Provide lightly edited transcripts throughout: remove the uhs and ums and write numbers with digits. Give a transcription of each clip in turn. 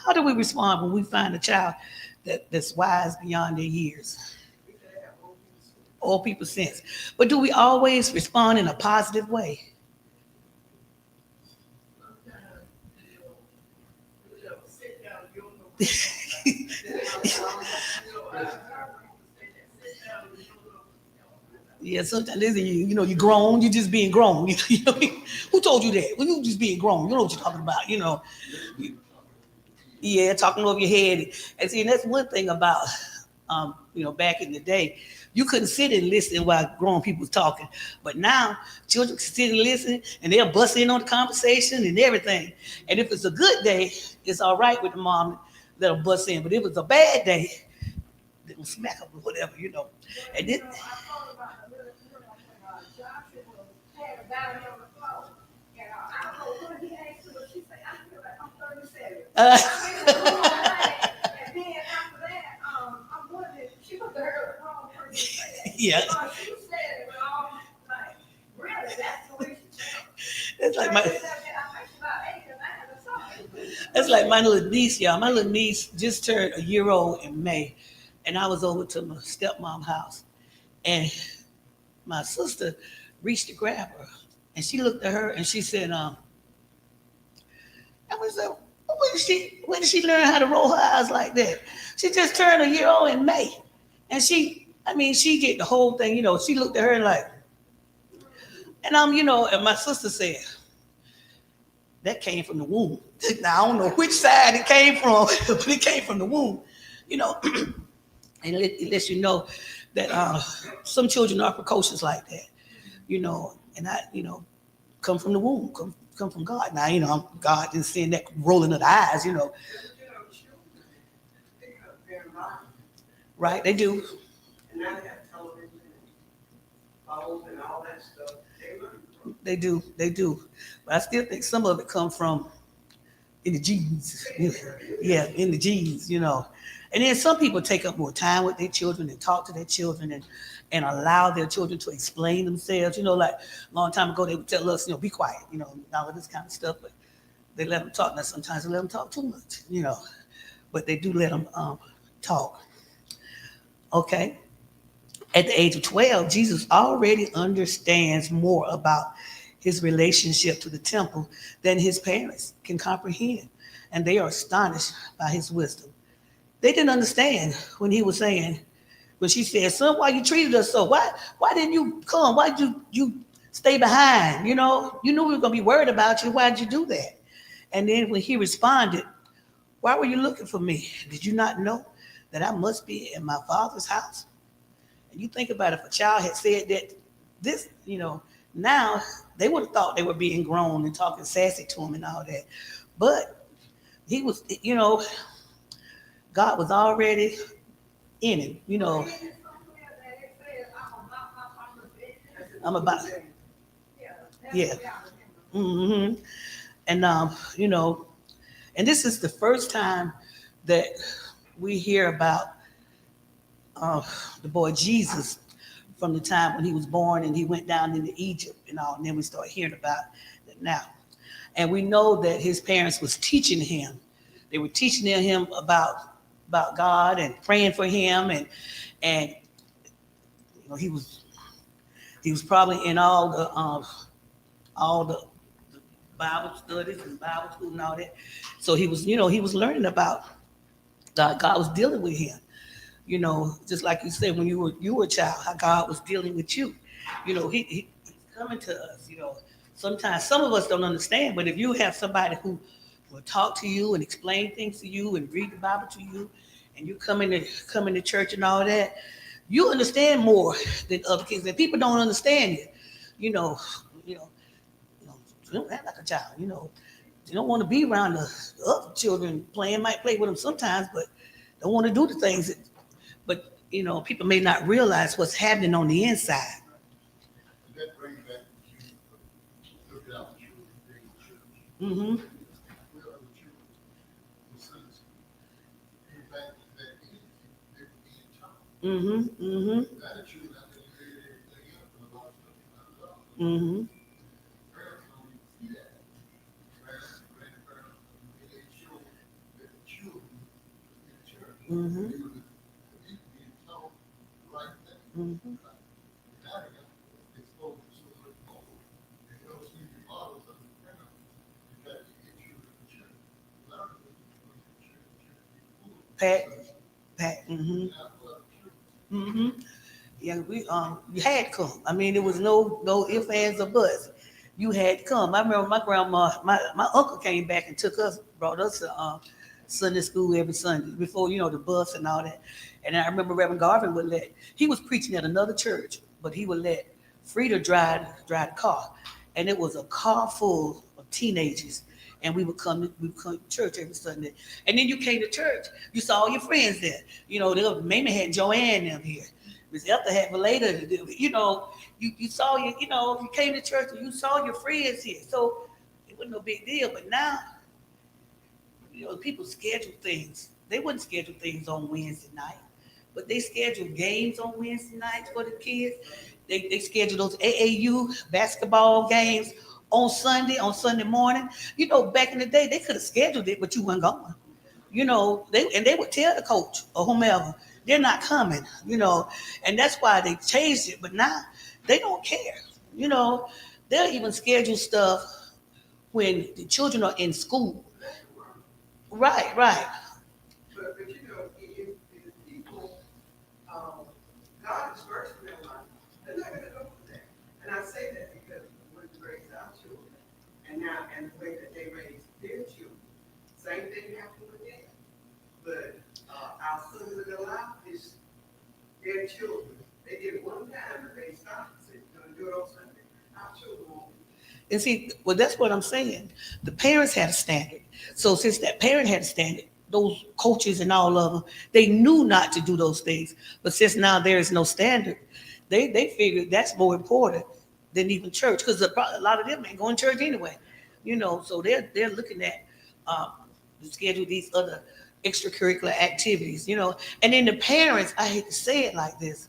How do we respond when we find a child that's wise beyond their years? All people sense. But do we always respond in a positive way? Yeah, sometimes listen, you're grown, you're just being grown. Who told you that? Well, you just being grown. You know what you're talking about, Yeah, talking over your head. And see, and that's one thing about, back in the day, you couldn't sit and listen while grown people was talking. But now, children can sit and listen, and they'll bust in on the conversation and everything. And if it's a good day, it's all right with the mom that'll bust in. But if it's a bad day, they'll smack them or whatever. And it, uh, yeah. It's like my That's like my little niece, y'all. My little niece just turned a year old in May, and I was over to my stepmom's house, and my sister reached to grab her, and she looked at her and she said, I was like, when did she learn how to roll her eyes like that? She just turned a year old in May, and she did the whole thing. She looked at her and like, and and my sister said that came from the womb. Now I don't know which side it came from, but it came from the womb. You know, and it lets you know that some children are precocious like that. And come from the womb, come from God. Now God didn't send that rolling of the eyes. Right? They do. They do. They do. But I still think some of it comes from in the genes. Yeah, in the genes. And then some people take up more time with their children and talk to their children and allow their children to explain themselves. Like a long time ago, they would tell us, be quiet, all of this kind of stuff. But they let them talk. Now, sometimes they let them talk too much. But they do let them talk. Okay. At the age of 12, Jesus already understands more about his relationship to the temple than his parents can comprehend. And they are astonished by his wisdom. They didn't understand when he was saying, when she said, son, why you treated us so? Why didn't you come? Why did you stay behind? You knew we were gonna be worried about you. Why did you do that? And then when he responded, why were you looking for me? Did you not know that I must be in my father's house? And you think about it, if a child had said that now they would have thought they were being grown and talking sassy to him and all that. But he was, God was already in him. I'm about, yeah. hmm And and this is the first time that we hear about uh, the boy Jesus from the time when he was born and he went down into Egypt and all, and then we start hearing about it now. And we know that his parents was teaching him. They were teaching him about God and praying for him, and he was probably in all the Bible studies and Bible school and all that. So he was learning about God. God was dealing with him. Just like you said when you were a child, how God was dealing with you. He's coming to us. Sometimes some of us don't understand, but if you have somebody who will talk to you and explain things to you and read the Bible to you, and you come into church and all that, you understand more than other kids. And people don't understand it. You know, you know, you don't act like a child. You don't want to be around the other children playing. Might play with them sometimes, but don't want to do the things that. But people may not realize what's happening on the inside. Mm-hmm. Mm-hmm. Mm-hmm. Mm-hmm. Mm-hmm. Mm-hmm. Pat, Pat. Mm-hmm. Mm-hmm. Yeah, we you had to come. I mean, there was no ifs, ands, or buts. You had to come. I remember my grandma, my uncle came back and took us, brought us to Sunday school every Sunday before the bus and all that. And I remember Reverend Garvin would let he was preaching at another church, but he would let Frida drive the car, and it was a car full of teenagers. And we would come to church every Sunday. And then you came to church, you saw all your friends there. They maybe had Joanne them here. Miss Elta had later to do. You saw you came to church and you saw your friends here. So it wasn't no big deal. But now, people schedule things. They wouldn't schedule things on Wednesday night, but they schedule games on Wednesday nights for the kids. They schedule those AAU basketball games on Sunday morning. Back in the day, they could have scheduled it, but you weren't going. They would tell the coach or whomever they're not coming. And that's why they changed it. But now they don't care. You know, they'll even schedule stuff when the children are in school. Right, right. But if people, um, God is first in their life, they're not going to go for that. And I say that because when we raise our children, and the way that they raise their children, same thing happened with them. But our sons of their life is their children. They did it one time and they stopped and said, "You're going to do it on Sunday." Our children won't. And see, well, that's what I'm saying. The parents had a standard. So since that parent had a standard, those coaches and all of them, they knew not to do those things. But since now there is no standard, they figured that's more important than even church because a lot of them ain't going to church anyway. So they're looking at um, to schedule these other extracurricular activities. And then the parents, I hate to say it like this,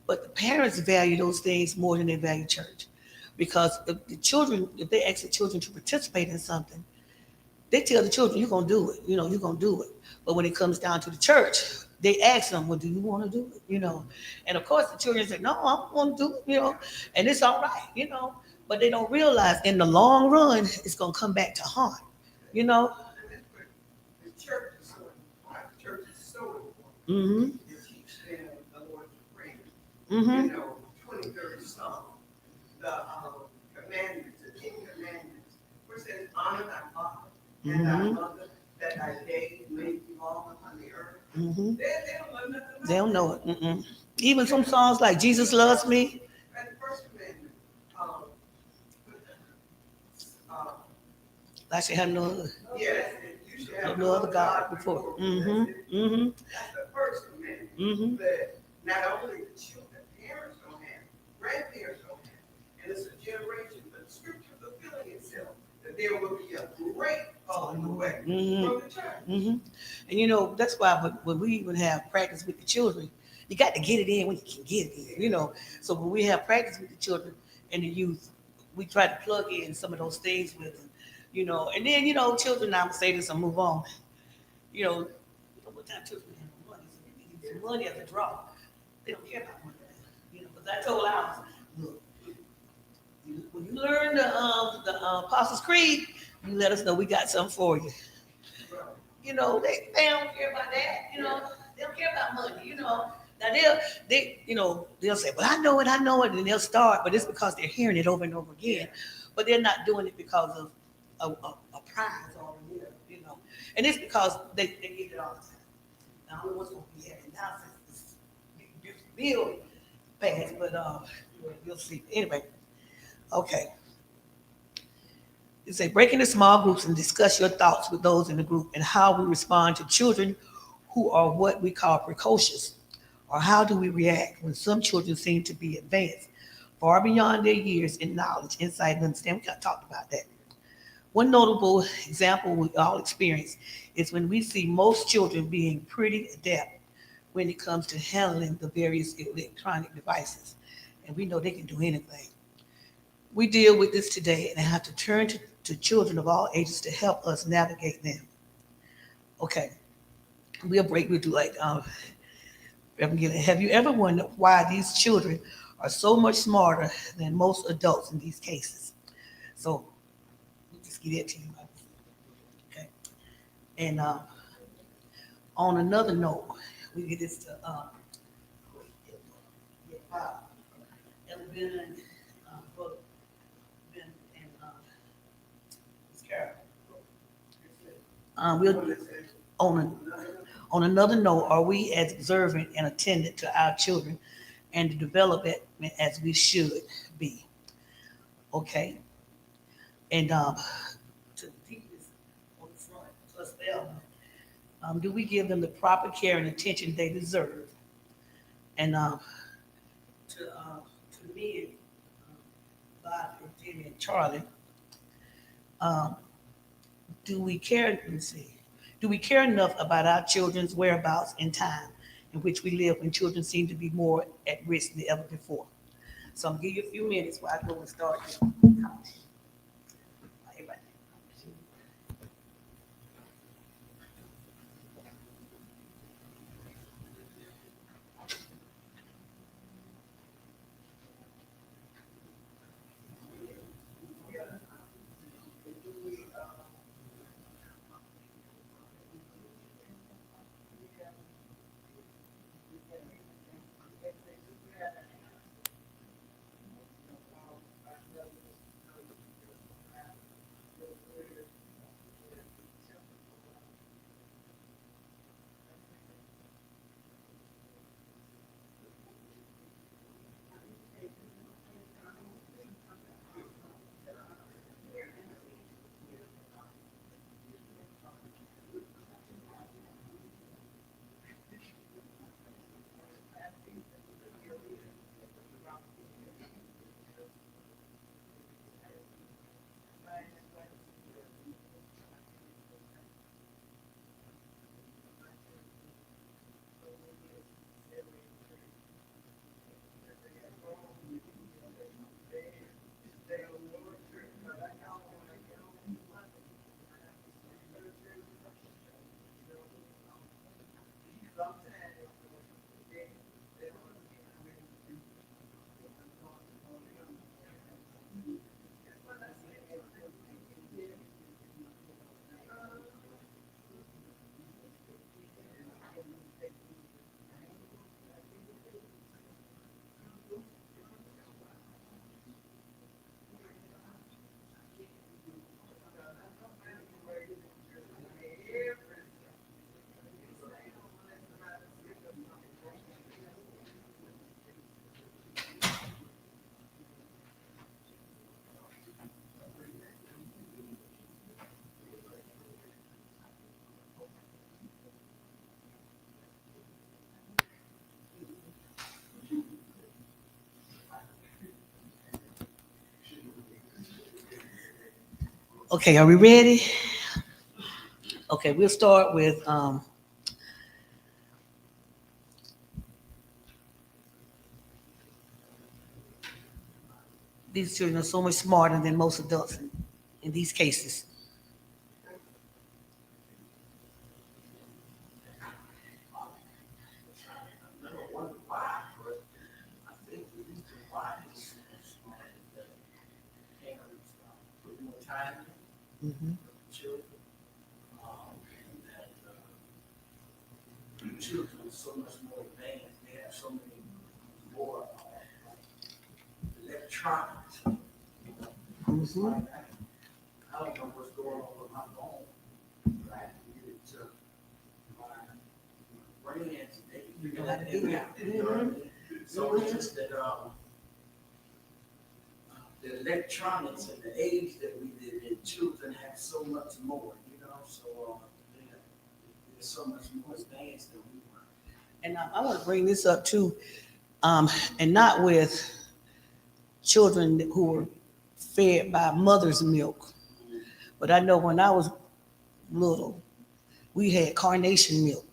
but the parents value those things more than they value church. Because if they ask the children to participate in something, they tell the children, you're going to do it. You're going to do it. But when it comes down to the church, they ask them, well, do you want to do it? And of course, the children say, no, I don't want to do it, and it's all right. But they don't realize in the long run, it's going to come back to haunt, you know? And that's what the church is so important. The church is so important. Mm-hmm. To teach them the Lord's Prayer. Mm-hmm. 23rd Psalm, the commandments, the 10 Commandments, which says, honor thy father and thy Mm-hmm. mother, that thy days may be long upon the earth. Mm-hmm. They don't know nothing about They don't that. know it. Mm-mm. Even some songs like Jesus Loves Me. And the first commandment, um, uh, I should have no other, yes, you should have no other God before. me. That's Mm-hmm. it. Mm-hmm. That's the first commandment. Mm-hmm. That not only the children, parents don't have, grandparents don't have, and it's a generation, but the scripture fulfilling itself, that there will be a great falling away Mm-hmm. from the church. Mm-hmm. And that's why when we even have practice with the children, you got to get it in when you can get it in. So when we have practice with the children and the youth, we try to plug in some of those things with them. And then, children, I'm gonna say this and move on. What time children have money? So they need some money as a draw. They don't care about money. Because I told Alice, look, when you learn the Apostles' Creed, you let us know we got something for you. They don't care about that. They don't care about money. Now they'll say, "Well, I know it," and they'll start, but it's because they're hearing it over and over again. But they're not doing it because of a prize or and it's because they get it all the time. Now, I don't know what's going to be happening now since this bill passed, but we'll see. Anyway, okay. You say break into small groups and discuss your thoughts with those in the group and how we respond to children who are what we call precocious, or how do we react when some children seem to be advanced, far beyond their years in knowledge, insight, and understanding. We got talked about that. One notable example we all experience is when we see most children being pretty adept when it comes to handling the various electronic devices, and we know they can do anything. We deal with this today and have to turn to children of all ages to help us navigate them. Okay, we'll break. We'll do like Reverend Gillen, have you ever wondered why these children are so much smarter than most adults in these cases? So we'll just get that to you. Okay. And on another note, we get this to Ella Ben and Brother Ben and Miss Carol. We'll on another note, are we as observant and attentive to our children and the development as we should be? Okay. And to the teachers on the front, plus them, do we give them the proper care and attention they deserve? And to me, Bob and Jimmy and Charlie, um, do we care? Let me see. Do we care enough about our children's whereabouts and time in which we live when children seem to be more at risk than ever before? So I'm gonna give you a few minutes while I go and start. Everybody. Okay, are we ready? Okay, we'll start with these children are so much smarter than most adults in these cases. Mhm. Children are so much more advanced. They have so many more electronics. Mhm. I don't know what's going on with my phone. Right? It's my friends, they can figure that out. You know what I mean? So it's just that the electronics and the age that we live in, children have so much more, you know, so they're so much more advanced than we were. And I want to bring this up too, and not with children who were fed by mother's milk, but I know when I was little, we had carnation milk,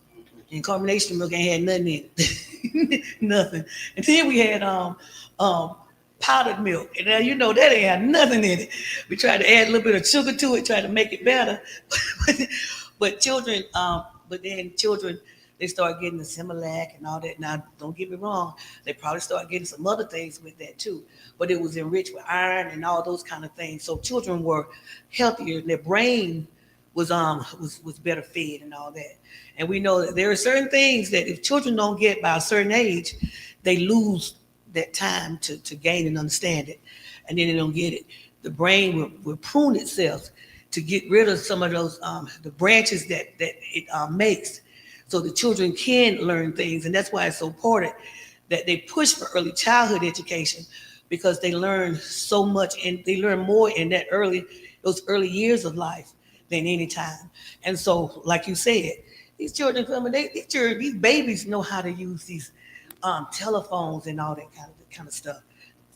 and carnation milk ain't had nothing in it, nothing. And then we had powdered milk, and now you know that ain't had nothing in it. We tried to add a little bit of sugar to it, try to make it better, but children But then children, they start getting the Similac and all that. Now, don't get me wrong, they probably start getting some other things with that too. But it was enriched with iron and all those kind of things. So children were healthier, and their brain was better fed and all that. And we know that there are certain things that if children don't get by a certain age, they lose that time to gain and understand it, and then they don't get it. The brain will prune itself to get rid of some of those the branches that it makes, so the children can learn things, and that's why it's so important that they push for early childhood education, because they learn so much and they learn more in those early years of life than any time. And so, like you said, these children coming, these babies know how to use these telephones and all that kind of stuff,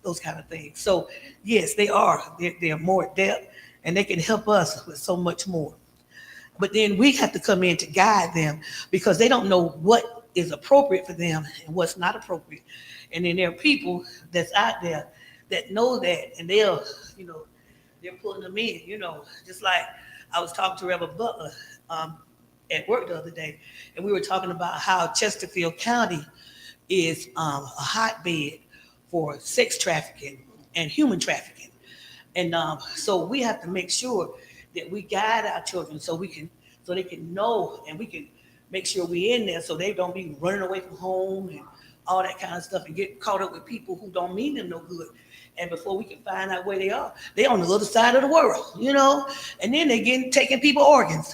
those kind of things. So yes, they are. They're more adept, and they can help us with so much more. But then we have to come in to guide them, because they don't know what is appropriate for them and what's not appropriate. And then there are people that's out there that know that, and they're pulling them in. Just like I was talking to Reverend Butler at work the other day, and we were talking about how Chesterfield County is a hotbed for sex trafficking and human trafficking. And so we have to make sure that we guide our children so they can know, and we can make sure we're in there so they don't be running away from home and all that kind of stuff and get caught up with people who don't mean them no good. And before we can find out where they are, they're on the other side of the world, and then they're taking people organs.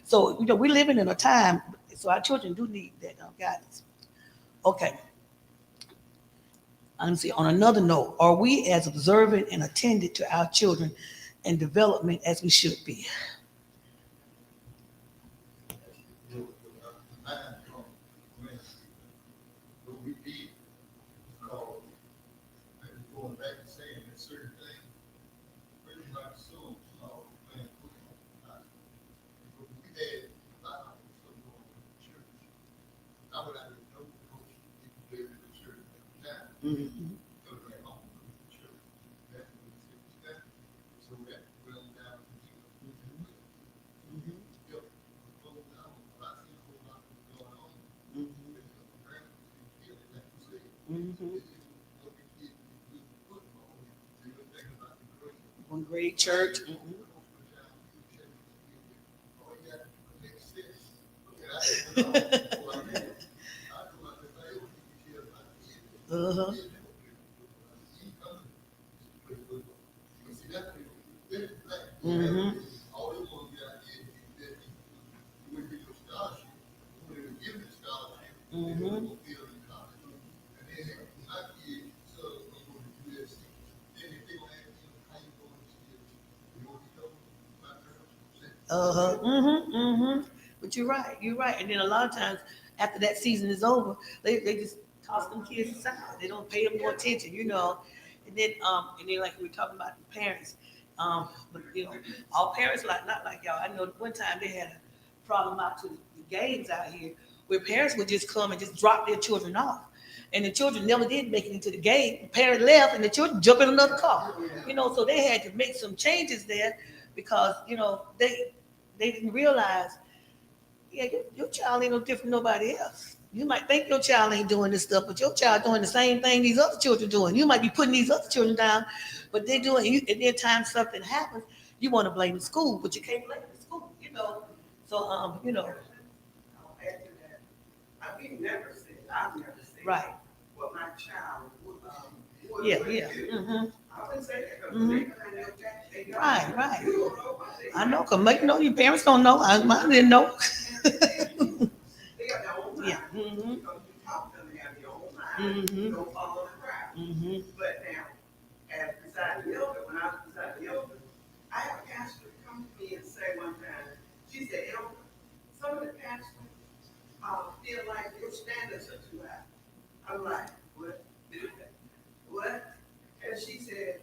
So, we're living in a time, so our children do need that guidance. Okay. Let me see. On another note, are we as observant and attentive to our children and development as we should be? Going back and saying that certain things, pretty much so, playing football. But we had a lot of stuff going on in the church. I would have no coach people there in the church at the time. Mm-hmm. So they home from the church. That's what the city stand. So that well down to you. Mm-hmm. Yep. Close down. I see a whole lot of going on. Mm-hmm. With the parents and kids, like you said. Mm-hmm. One One great church. Mm-hmm. Uh-huh. Mm-hmm. Mm-hmm. Uh-huh. Mm-hmm. Mm-hmm. But you're right. You're right. And then a lot of times after that season is over, they just toss them kids aside. They don't pay them more attention. And then like we were talking about the parents. But all parents not like y'all. I know one time they had a problem out to the games out here where parents would just come and just drop their children off. And the children never did make it into the game. The parent left and the children jumped in another car. So they had to make some changes there because, they didn't realize, yeah, your child ain't no different from nobody else. You might think your child ain't doing this stuff, but your child doing the same thing these other children doing. You might be putting these other children down, but they're doing. And then time something happens, you want to blame the school, but you can't blame the school. So I'll add to that. I've never said right, what my child would yeah, do. yeah, mm-hmm. I wouldn't say that because Mhm. they behind their back, they don't. Right. You don't know what they I know, cause your parents don't know. Mine didn't know. They got their own mind. Yeah. Mm-hmm. You talk to them, they have their own mind. You Mm-hmm. don't follow the crowd. Mm-hmm. But now, as beside the elder, when I was beside the elder, I had a pastor come to me and say one time, she said, Elder, some of the pastors feel like your standards are too high. I'm like, what? What? And she said,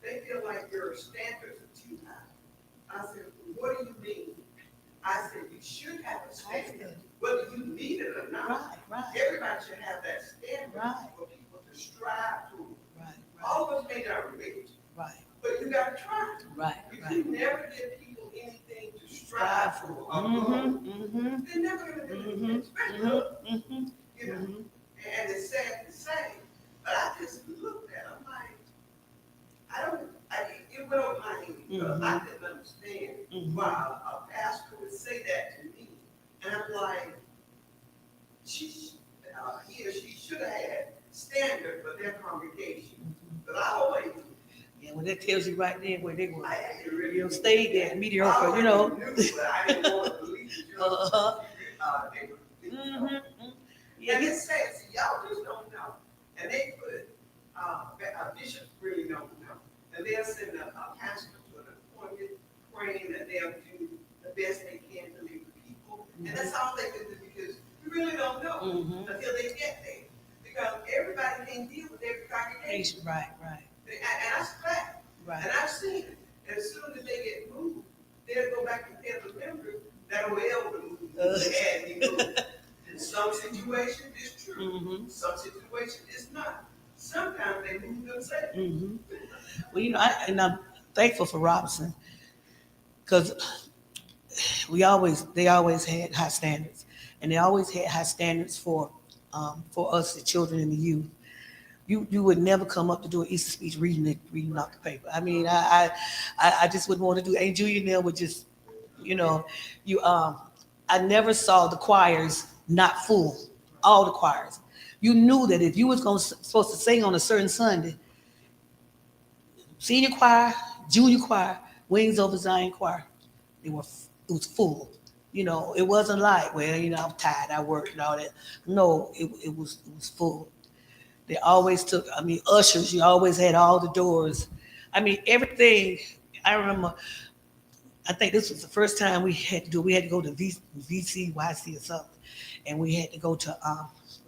they feel like your standards are too high. I said, what do you mean? I said, you should have a standard, whether you need it or not. Right. Everybody should have that standard Right. for people to strive to. Right. All of us may not relate, Right. but you gotta try. Right. If Right. you never give people anything to strive for, or Mm-hmm. Mm-hmm. then a pastor would say that to me, and I'm like, he or she should have had standard for their congregation, but I always, Yeah, well, that tells you right there where they were. I had to really. You know, stayed there, I mediocre, already you know. knew, but I didn't want to believe it, you know. Uh-huh. They were. Yeah, And it says, y'all just don't know. And they put, bishops really don't know. And they'll send a pastor to an appointed praying that they'll do the best they can to lead the people. And that's all they can do because we really don't know until they get there. Because everybody can't deal with every congregation. right. And that's fact. Right. And I've seen it. And as soon as they get moved, they'll go back and tell the members that were elder moved. They had me moved. In some situations, it's true. Some situations, it's not. Sometimes they move themselves. Well, you know, I'm thankful for Robinson because they always had high standards, and they always had high standards for us, the children and the youth. You would never come up to do an Easter speech reading out the paper. I mean, I just wouldn't want to do. And Julia Neal would just, you know, I never saw the choirs not full, all the choirs. You knew that if you was supposed to sing on a certain Sunday, senior choir, junior choir, Wings Over Zion choir, it was full. You know, it wasn't like, well, you know, I'm tired, I worked and all that. No, it was full. They always took, ushers, you always had all the doors. I mean, everything. I remember, I think this was the first time we had to go to VCYC or something. And we had to go to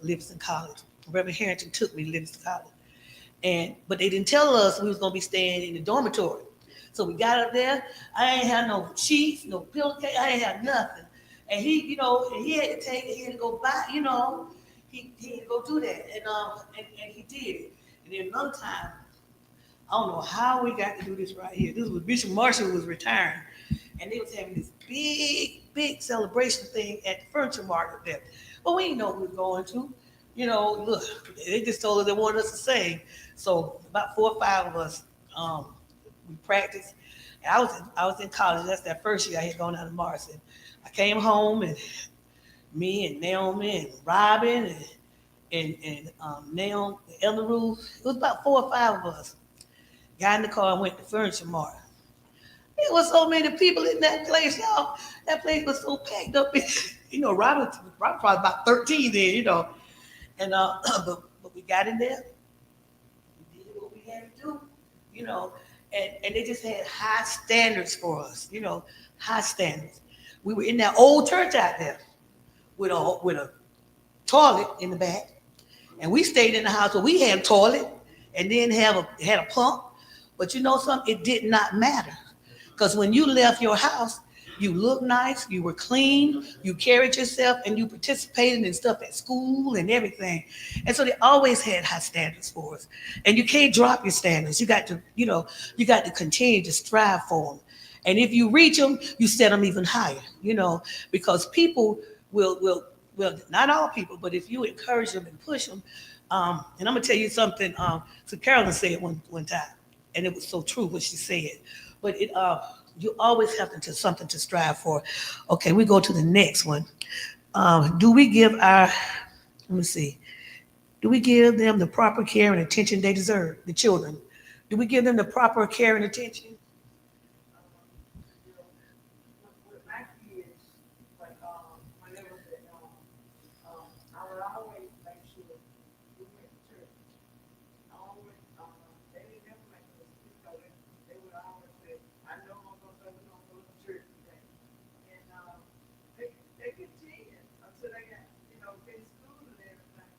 Livingston College. Reverend Harrington took me to Livingston College. But they didn't tell us we was gonna be staying in the dormitory. So we got up there. I ain't had no sheets, no pillowcase, I ain't had nothing. And he had to go buy, you know, he had to go do that. And he did. And then another time, I don't know how we got to do this right here. This was Bishop Marshall was retiring. And they was having this big celebration thing at the furniture market there. But we didn't know what we were going to. You know, look, they just told us they wanted us to sing. So about 4 or 5 of us, we practiced. And I was in college. That's that first year I had gone out to Marston. I came home and me and Naomi and Robin and Naomi, Ella Ruth, it was about 4 or 5 of us. Got in the car and went to Furniture Mart. There was so many people in that place, y'all. That place was so packed up. You know, Robin probably about 13 then, you know. And but we got in there. We did what we had to do, you know. And they just had high standards for us, you know, high standards. We were in that old church out there with a toilet in the back. And we stayed in the house where we had a toilet and then had a pump. But you know something? It did not matter. Because when you left your house, you looked nice, you were clean, you carried yourself, and you participated in stuff at school and everything. And so they always had high standards for us. And you can't drop your standards. You got to continue to strive for them. And if you reach them, you set them even higher, you know, because people will not all people, but if you encourage them and push them, and I'm gonna tell you something. So Carolyn said one time, and it was so true what she said. But you always have something to strive for. Okay, we go to the next one. Do we give let me see. Do we give them the proper care and attention they deserve, the children? Do we give them the proper care and attention? With my kids, like, when they was at I would always make sure we went to church. Always, they didn't never make us, they would always say, I know I'm gonna go to church today. And, they continued until they got, in school and everything.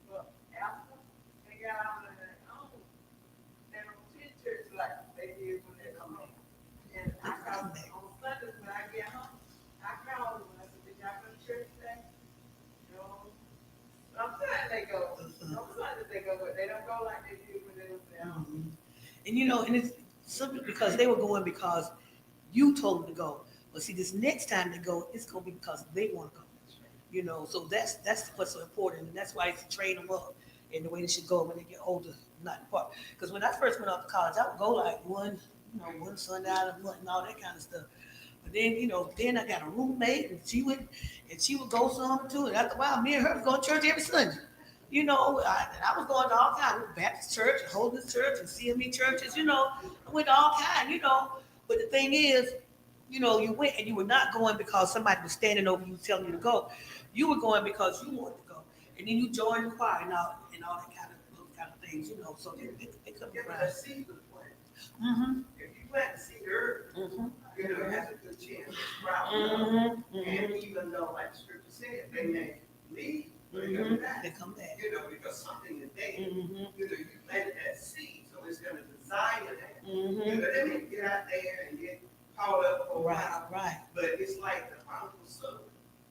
But after they got out on their own, they don't attend church like they did when they come home. And I call on Sundays when I get home, I call them and I said, did y'all go to church today? No. Sometimes they go, sometimes they go, but they don't go like they did when they was there. And you know, and it's simply because they were going because you told them to go. But see, this next time they go, it's gonna be because they want to go. You know, so that's what's so important, and that's why it's to train them up in the way they should go when they get older, not part. Because when I first went off to college, I would go like one Sunday out of month and all that kind of stuff. But then, then I got a roommate, and she would go some too. And after a while, me and her would go to church every Sunday. I was going to all kinds of Baptist church, Holiness church, and CME churches. I went to all kinds. But the thing is, you went and you were not going because somebody was standing over you telling you to go. You were going because you wanted to go, and then you joined the choir and all that those kind of things. So they come Yeah, but around. the seed was planted. Mm-hmm. If you plant the seed early, Mm-hmm. it has a good chance to sprout. Mm-hmm. And even though, like the scripture said, they may leave, but they come back. They come back. Because something is there. Mm-hmm. You planted that seed, so it's gonna desire that. Mm-hmm. They may get out there and get caught up for a while, Right. but it's like the prodigal son.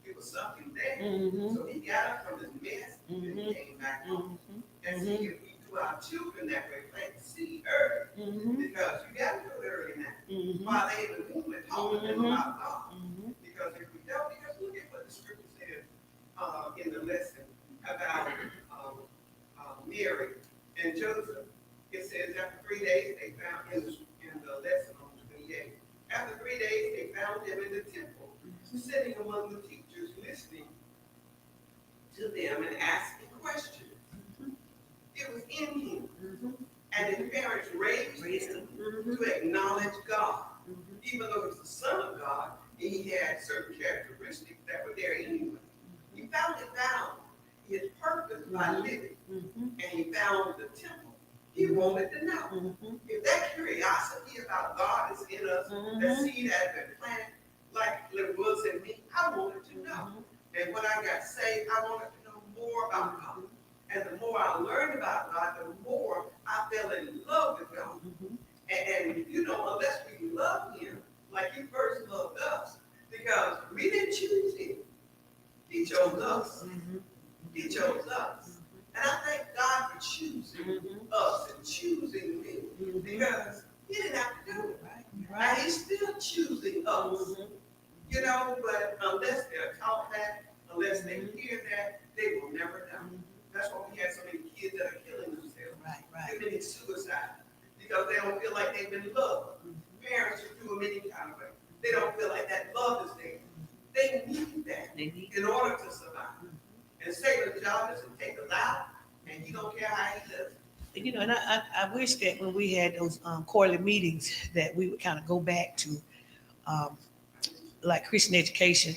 It was something there. Mm-hmm. So he got up from his mess and he came back home. And see, if we do our children that way, plant the seed early, Mm-hmm. because you gotta do it early now. Mm-hmm. While they in the womb and talking to them about God. Mm-hmm. Because if we don't, because look at what the scripture says in the lesson about Mary and Joseph. It says after 3 days they found in the lesson on 28. After 3 days they found him in the temple, sitting among the teachers, listening to them and asking questions. It was in him, and his parents raised him to acknowledge God, even though he's the Son of God, and he had certain characteristics that were there anyway. He found his purpose by living, and he found the temple. He wanted to know. If that curiosity about God is in us, that seed has been planted, like it was in me, I wanted to know. And when I got saved, I wanted to know more about God. And the more I learned about God, the more I fell in love with God. And unless we love him, like he first loved us, because we didn't choose him. He chose us. He chose us. And I thank God for choosing us and choosing me, because he didn't have to do it. And he's still choosing us. But unless they're taught that, unless they hear that, they will never know. That's why we have so many kids that are killing themselves, committing suicide, because they don't feel like they've been loved. Parents should do them any kind of way. They don't feel like that love is there. They need that in order to survive. And Satan's job is to take us out, and he don't care how he does it. And I wish that when we had those quarterly meetings that we would kind of go back to like Christian education.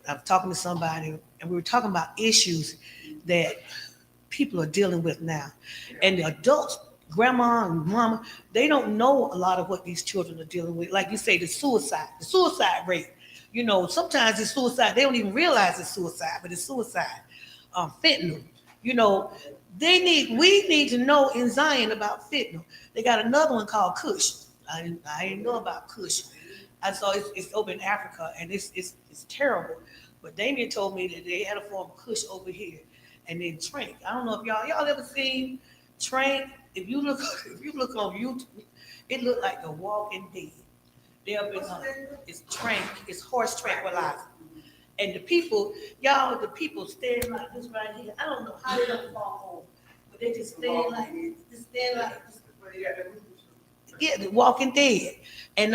I'm talking to somebody and we were talking about issues that people are dealing with now. And the adults, grandma and mama, they don't know a lot of what these children are dealing with. Like you say, the suicide rate. Sometimes it's suicide. They don't even realize it's suicide, but it's suicide. Fentanyl. We need to know in Zion about fentanyl. They got another one called Kush. I didn't know about Kush. I saw it's over in Africa, and it's terrible. But Damien told me that they had a form of Kush over here, and then Trank. I don't know if y'all ever seen Trank. If you look on YouTube, it looked like The Walking Dead. It's Trank. It's horse tranquilizer. And the people stand like this right here. I don't know how they don't fall home, but they just stand like this. Yeah, The Walking Dead. And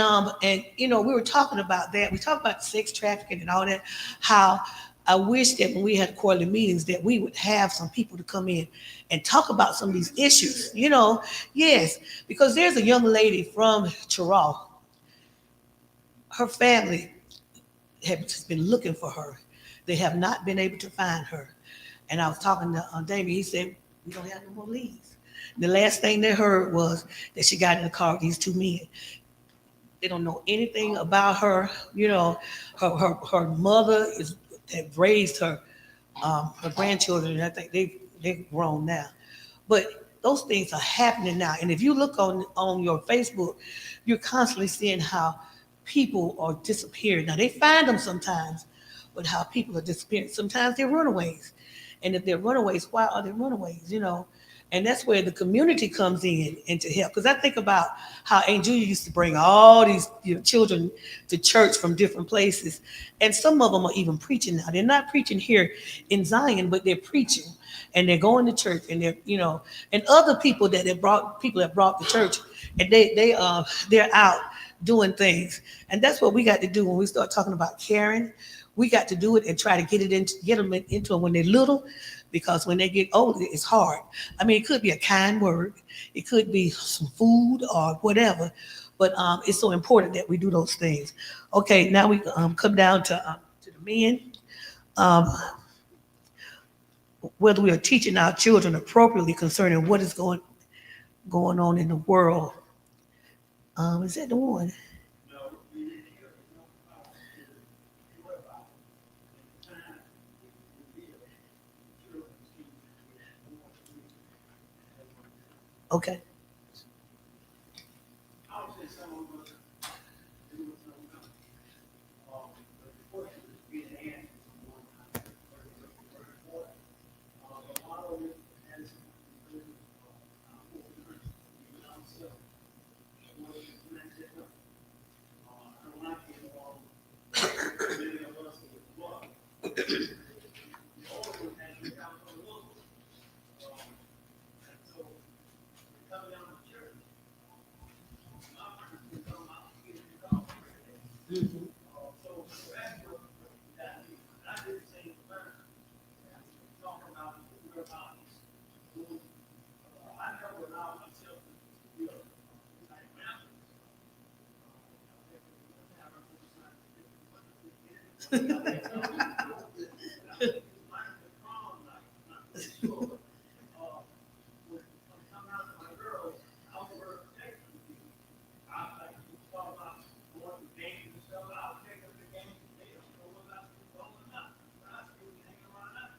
we were talking about that. We talked about sex trafficking and all that. How I wish that when we had quarterly meetings that we would have some people to come in and talk about some of these issues. Yes, because there's a young lady from Chiral. Her family has been looking for her. They have not been able to find her. And I was talking to Damien. He said, we don't have no more leads. The last thing they heard was that she got in the car with these two men. They don't know anything about her. Her mother have raised her grandchildren, and I think they're grown now. But those things are happening now. And if you look on your Facebook, you're constantly seeing how people are disappearing. Now they find them sometimes, but how people are disappearing. Sometimes they're runaways. And if they're runaways, why are they runaways? And that's where the community comes in and to help. Because I think about how Aunt Julia used to bring all these children to church from different places. And some of them are even preaching now. They're not preaching here in Zion, but they're preaching. And they're going to church, and they're, and other people that have brought the church, and they're out doing things. And that's what we got to do when we start talking about caring. We got to do it and try to get them into it when they're little, because when they get older, it's hard. I mean, it could be a kind word, it could be some food or whatever, but it's so important that we do those things. Okay, now we come down to the men. Um, Whether we are teaching our children appropriately concerning what is going on in the world. Is that the one? Okay.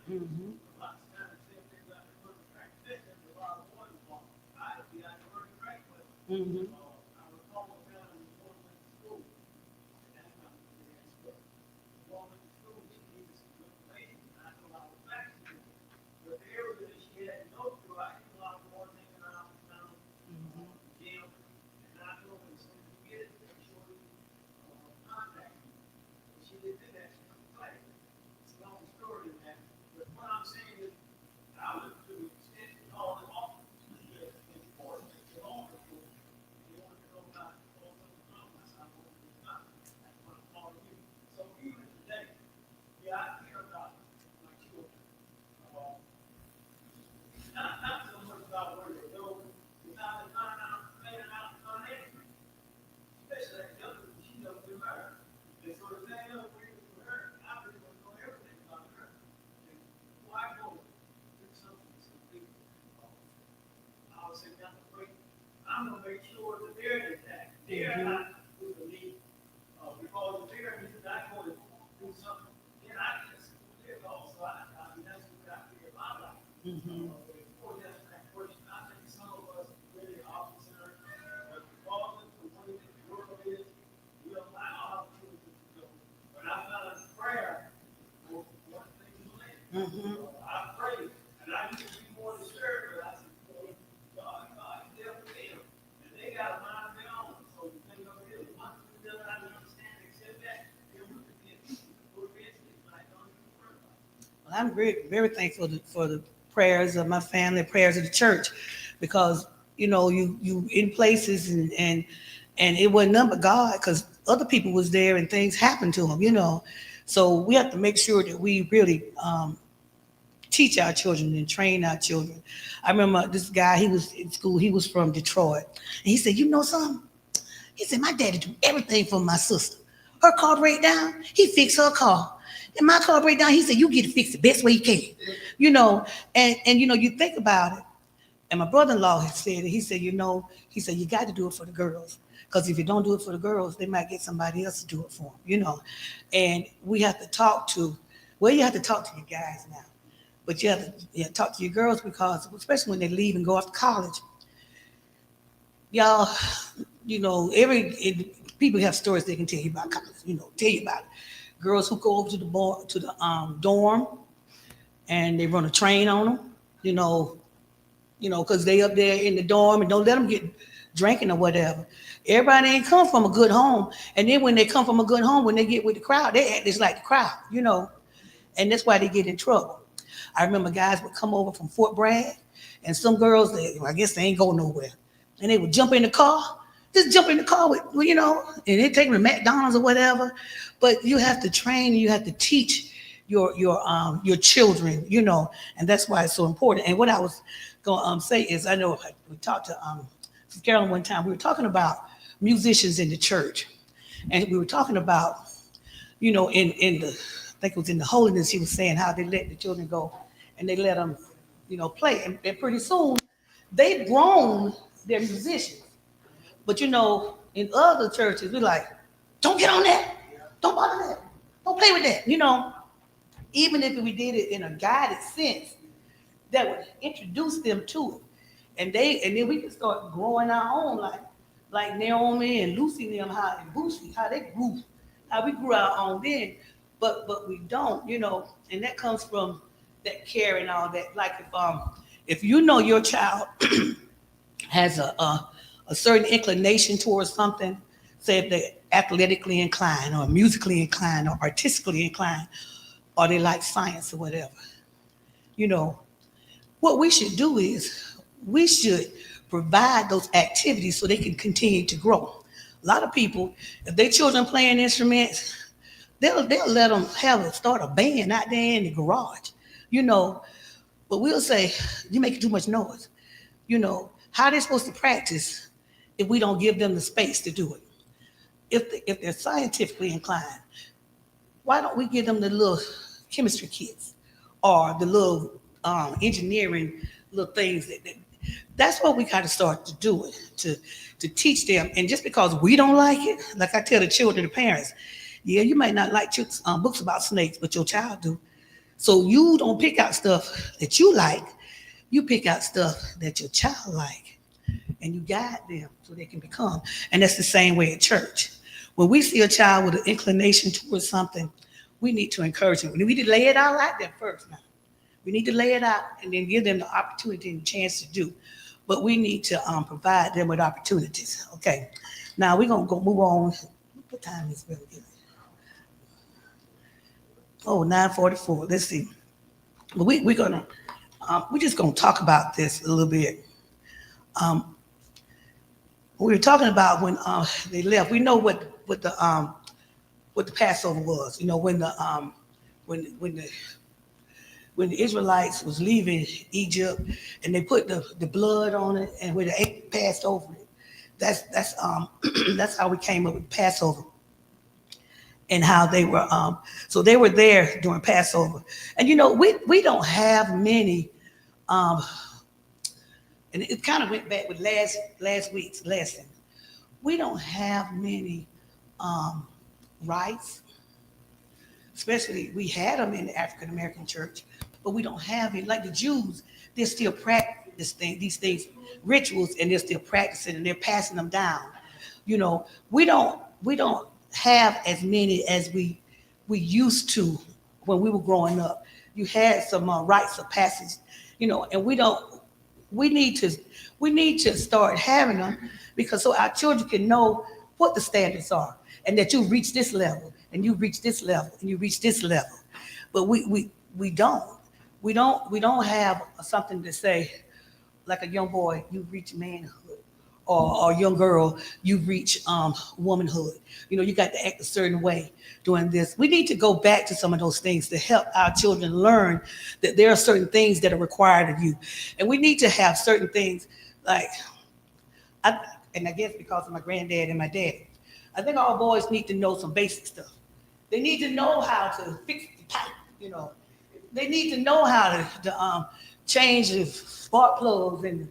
Mhm. Mhm. Mhm. Mhm. Mhm. Well, I'm very thankful for the prayers of my family, prayers of the church, because you in places and it wasn't nothing but God, because other people was there and things happened to them. So we have to make sure that we really teach our children and train our children. I remember this guy, he was in school, he was from Detroit, and he said, you know something? He said, my daddy do everything for my sister. Her car break down, he fix her car. And my car break down, he said, you get it fixed the best way you can. And you think about it. And my brother-in-law had said it. He said, he said, you got to do it for the girls. Because if you don't do it for the girls, they might get somebody else to do it for them. And we have to you have to talk to your guys now. But you have to talk to your girls, because, especially when they leave and go off to college, y'all, people have stories they can tell you about college. Tell you about it. Girls who go over to the dorm and they run a train on them. Because they up there in the dorm, and don't let them get drinking or whatever. Everybody ain't come from a good home, and then when they come from a good home, when they get with the crowd, they act just like the crowd. And that's why they get in trouble. I remember guys would come over from Fort Bragg, and some girls, I guess they ain't go nowhere, and they would jump in the car, just jump in the car with, and they take them to McDonald's or whatever. But you have to train, you have to teach your children, and that's why it's so important. And what I was going to say is, I know we talked to Carolyn one time. We were talking about musicians in the church, and we were talking about, in the, I think it was in the holiness. He was saying how they let the children go, and they let them, play, and pretty soon they've grown. They're musicians, but in other churches, we're like, don't get on that, don't bother that, don't play with that, Even if we did it in a guided sense, that would introduce them to it, and then we can start growing our own, like Naomi and Lucy and them, and Boosie, how we grew our own then, but we don't, and that comes from that care and all that. Like if your child has a certain inclination towards something, say if they're athletically inclined or musically inclined or artistically inclined, or they like science or whatever, what we should do is we should provide those activities so they can continue to grow. A lot of people, if their children playing instruments, they'll let them start a band out there in the garage, but we'll say, you're making too much noise. How are they supposed to practice if we don't give them the space to do it? If they're scientifically inclined, why don't we give them the little chemistry kits or the little engineering little things that's what we got to start to do it, to teach them. And just because we don't like it, like I tell the children, the parents, yeah, you might not like books about snakes, but your child do. So you don't pick out stuff that you like, you pick out stuff that your child like, and you guide them so they can become. And that's the same way at church. When we see a child with an inclination towards something, we need to encourage them. We need to lay it out like that first now. We need to lay it out and then give them the opportunity and chance to do. But we need to provide them with opportunities. Okay. Now we're gonna move on. What time is it really? Oh, 9:44. Let's see. But we're just gonna talk about this a little bit. We were talking about when they left. We know what the Passover was. When the Israelites was leaving Egypt and they put the blood on it and where the egg passed over it. That's how we came up with Passover. And how they were so they were there during Passover. And we don't have many and it kind of went back with last week's lesson. We don't have many rites, especially we had them in the African American church, but we don't have it like the Jews. They still practice these things, rituals, and they're still practicing and they're passing them down. We don't have as many as we used to when we were growing up. You had some rites of passage, and we need to start having them because so our children can know what the standards are and that you reach this level and you reach this level and you reach this level. But we don't have something to say like a young boy, you reach manhood, or a young girl, you reach womanhood. You got to act a certain way doing this. We need to go back to some of those things to help our children learn that there are certain things that are required of you. And we need to have certain things like, I guess because of my granddad and my dad, I think all boys need to know some basic stuff. They need to know how to fix the pipe, They need to know how to change the spark plugs and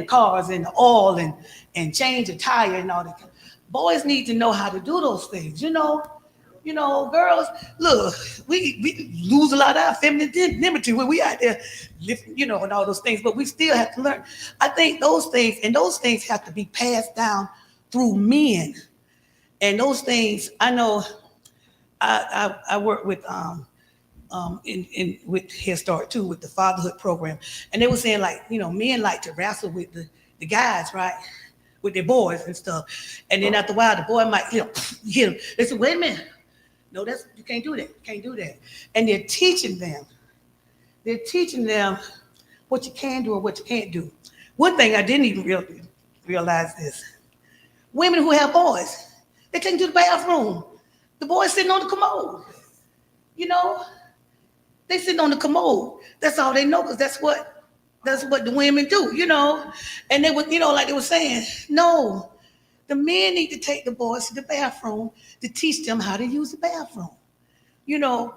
the cars and the oil and change the tire and all that. Boys need to know how to do those things, girls, look, we lose a lot of our femininity when we out there lifting, and all those things, but we still have to learn. I think those things have to be passed down through men. And those things, I know I work with with Head Start too, with the fatherhood program. And they were saying men like to wrestle with the guys, right? With their boys and stuff. And then after a while, the boy might, hit him. They said, wait a minute. No, you can't do that. You can't do that. And they're teaching them what you can do and what you can't do. One thing I didn't even realize this. Women who have boys, they take them to the bathroom. The boys sitting on the commode. You know, they sitting on the commode. That's all they know, because that's what the women do, you know. And they would, you know, like they were saying, no, the men need to take the boys to the bathroom to teach them how to use the bathroom. You know,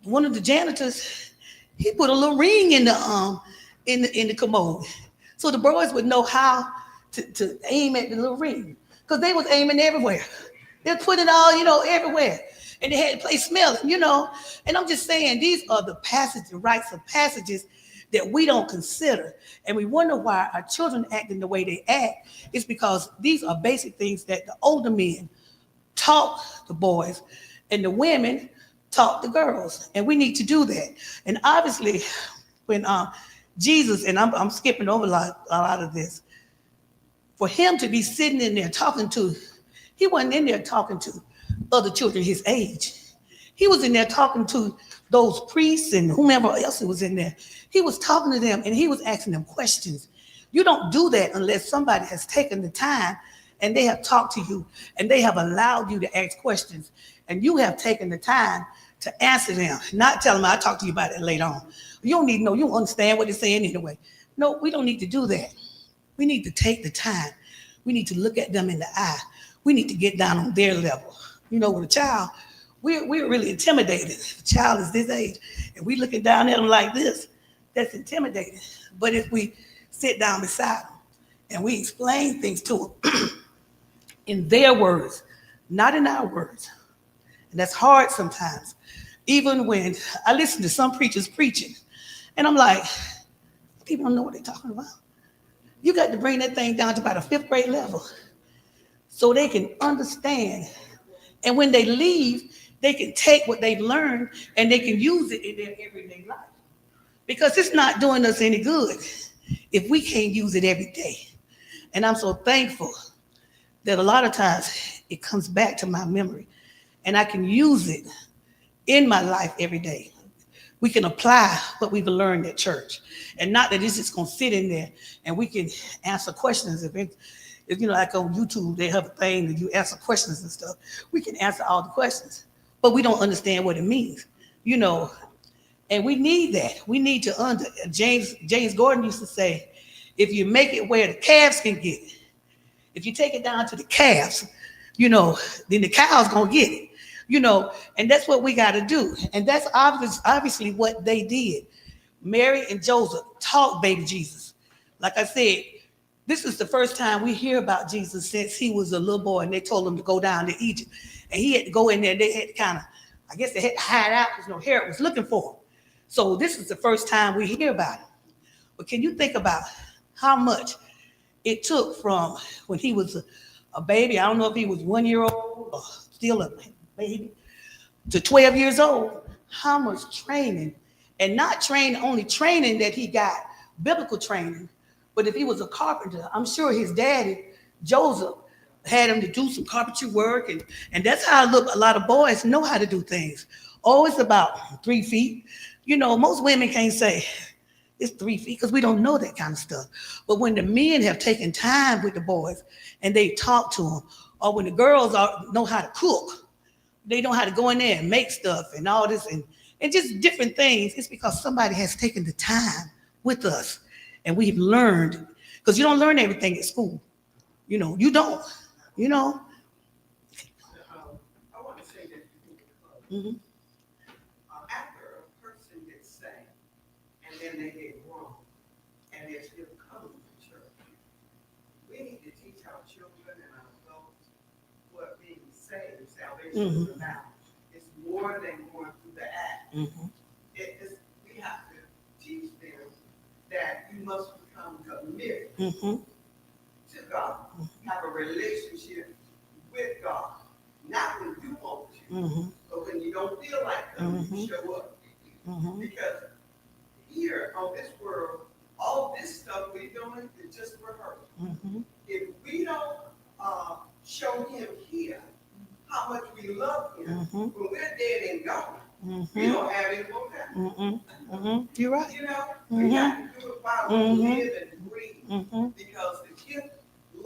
one of the janitors, he put a little ring in the commode, so the boys would know how to aim at the little ring, because they was aiming everywhere. They put it all, you know, everywhere, and they had to play smelling, you know. And I'm just saying, these are the passages, the rites of passages that we don't consider, and we wonder why our children acting the way they act. It's because these are basic things that the older men taught the boys, and the women taught the girls, and we need to do that. And obviously, when Jesus, and I'm skipping over a lot of this, for him to be sitting in there talking to, he wasn't in there talking to other children his age. He was in there talking to those priests and whomever else was in there. He was talking to them and he was asking them questions. You don't do that unless somebody has taken the time and they have talked to you and they have allowed you to ask questions, and you have taken the time to answer them, not tell them, I'll talk to you about it later on. You don't need to know, you don't understand what they're saying anyway. No, we don't need to do that. We need to take the time. We need to look at them in the eye. We need to get down on their level. You know, with a child, we're really intimidated. The child is this age, and we looking down at them like this. That's intimidating. But if we sit down beside them and we explain things to them in their words, not in our words, and that's hard sometimes. Even when I listen to some preachers preaching, and I'm like, people don't know what they're talking about. You got to bring that thing down to about a 5th grade level so they can understand. And when they leave, they can take what they've learned and they can use it in their everyday life. Because it's not doing us any good if we can't use it every day. And I'm so thankful that a lot of times it comes back to my memory and I can use it in my life every day. We can apply what we've learned at church, and not that it's just going to sit in there and we can answer questions. If you know, like on YouTube, they have a thing that you answer questions and stuff. We can answer all the questions, but we don't understand what it means, you know. And we need that. We need to James Gordon used to say, if you make it where the calves can get it, if you take it down to the calves, you know, then the cow's gonna get it, you know. And that's what we got to do. And that's obviously what they did. Mary and Joseph taught baby Jesus. Like I said, this is the first time we hear about Jesus since he was a little boy, and they told him to go down to Egypt, and he had to go in there. They had to kind of, I guess they had to hide out because Herod was looking for him. So this is the first time we hear about it. But can you think about how much it took from when he was a baby? I don't know if he was 1 year old or still a baby, to 12 years old. How much training, and not only training that he got, biblical training, but if he was a carpenter, I'm sure his daddy, Joseph, had him to do some carpentry work. And that's how a lot of boys know how to do things. Oh, it's about 3 feet. You know, most women can't say it's 3 feet because we don't know that kind of stuff. But when the men have taken time with the boys and they talk to them, or when the girls know how to cook, they know how to go in there and make stuff and all this and just different things, it's because somebody has taken the time with us and we've learned. Because you don't learn everything at school. You know, you don't, you know. I want to say that Mm-hmm. after a person gets saved and then they get wrong and they're still coming to church, we need to teach our children and our adults what being saved, salvation is about. It's more than going through the act. Mm-hmm. We have to teach them that you must become committed Mm-hmm. to God, have a relationship with God, not when you want to, Mm-hmm. but when you don't feel like coming, you show up. Mm-hmm. Because here on this world, all this stuff we're doing is just rehearsal. Mm-hmm. If we don't show him here how much we love him, when we're dead and gone, we don't have any more time. Mm-hmm. Mm-hmm. You're right. You know, we got to do it while we live and breathe. Mm-hmm. Because the gift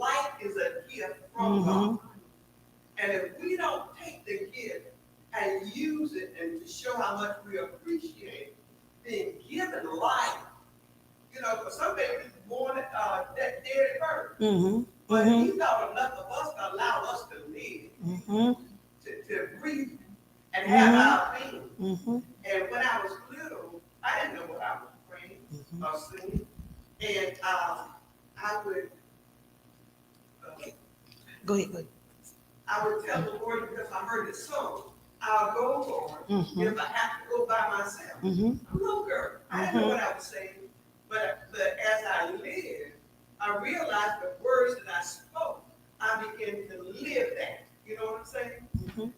light is a gift from God. And if we don't take the gift and use it and to show how much we appreciate being given life, you know, because some babies born dead at birth. But he thought enough of us to allow us to live, to breathe and have our being. And when I was little, I didn't know what I was praying or singing. And I would Go ahead. I would tell the Lord because I heard the song, I'll go, Lord, if I have to go by myself. I'm a little girl. I didn't know what I was saying. But as I lived, I realized the words that I spoke, I began to live that. You know what I'm saying?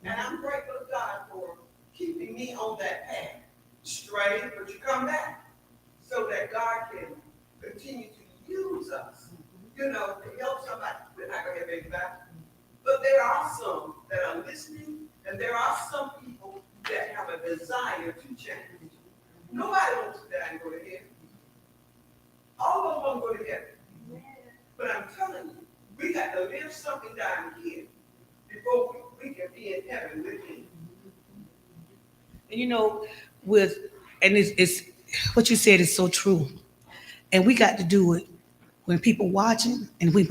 And I'm grateful to God for keeping me on that path. Straight, but you come back so that God can continue to use us, you know, to help somebody. We're not going to have anybody. But there are some that are listening, and there are some people that have a desire to change. Nobody wants to die and go to heaven. All of us want to go to heaven. But I'm telling you, we got to live something down here before we can be in heaven with him. And you know, it's what you said is so true. And we got to do it when people watching and when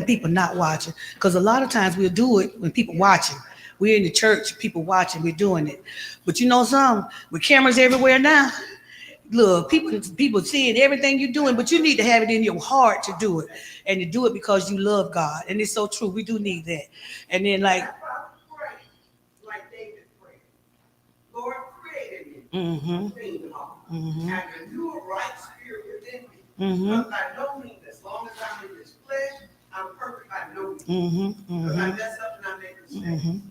people not watching. Because a lot of times we'll do it when people watching. We're in the church, people watching, we're doing it. But you know something? With cameras everywhere now, look, people seeing everything you're doing, but you need to have it in your heart to do it. And to do it because you love God. And it's so true. We do need that. And then like, That's why I pray like David prayed. Lord, create in me a clean heart and renew a right spirit within me. Because by no means, as long as I'm in this flesh, I'm perfect by no means. Because I mess up and I make mistakes.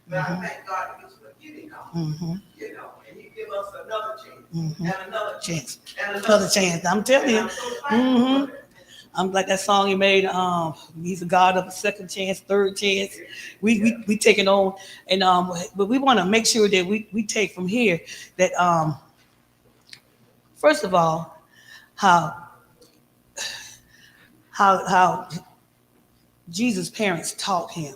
But I thank God that He's forgiving God. You know, and He give us another chance and another chance and another chance. I'm telling And you. I'm so thankful for that. I'm like that song you made. He's a God of a second chance, third chance. We take it on, and but we want to make sure that we take from here that first of all, how Jesus' parents taught him.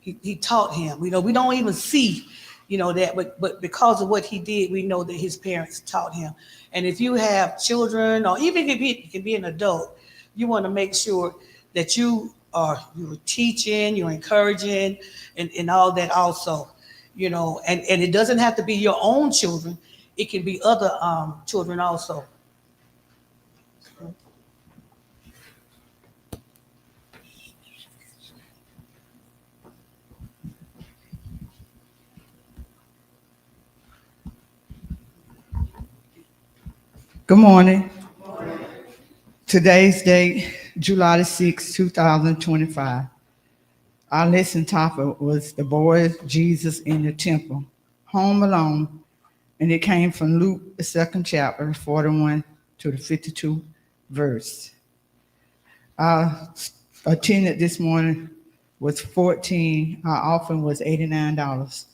He taught him. You know, we don't even see, you know, that, but because of what he did, we know that his parents taught him. And if you have children, or even if you can be an adult, you want to make sure that you're teaching, you're encouraging, and all that also, you know, and it doesn't have to be your own children. It can be other children also. Good morning. Today's date, July the 6th, 2025. Our lesson topic was the boy Jesus in the temple, home alone, and it came from Luke, the 2nd chapter, 41 to the 52 verse. Our attendant this morning was 14. Our offering was $89.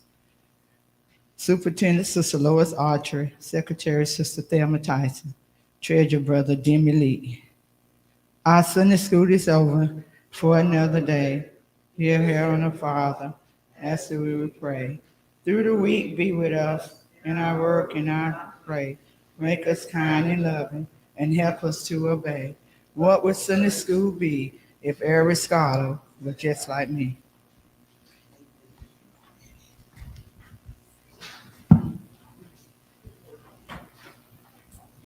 Superintendent, Sister Lois Archer. Secretary, Sister Thelma Tyson. Treasurer, Brother Demi Lee. Our Sunday school is over for another day. Dear Heavenly Father, as we will pray. Through the week, be with us in our work and our pray. Make us kind and loving and help us to obey. What would Sunday school be if every scholar was just like me?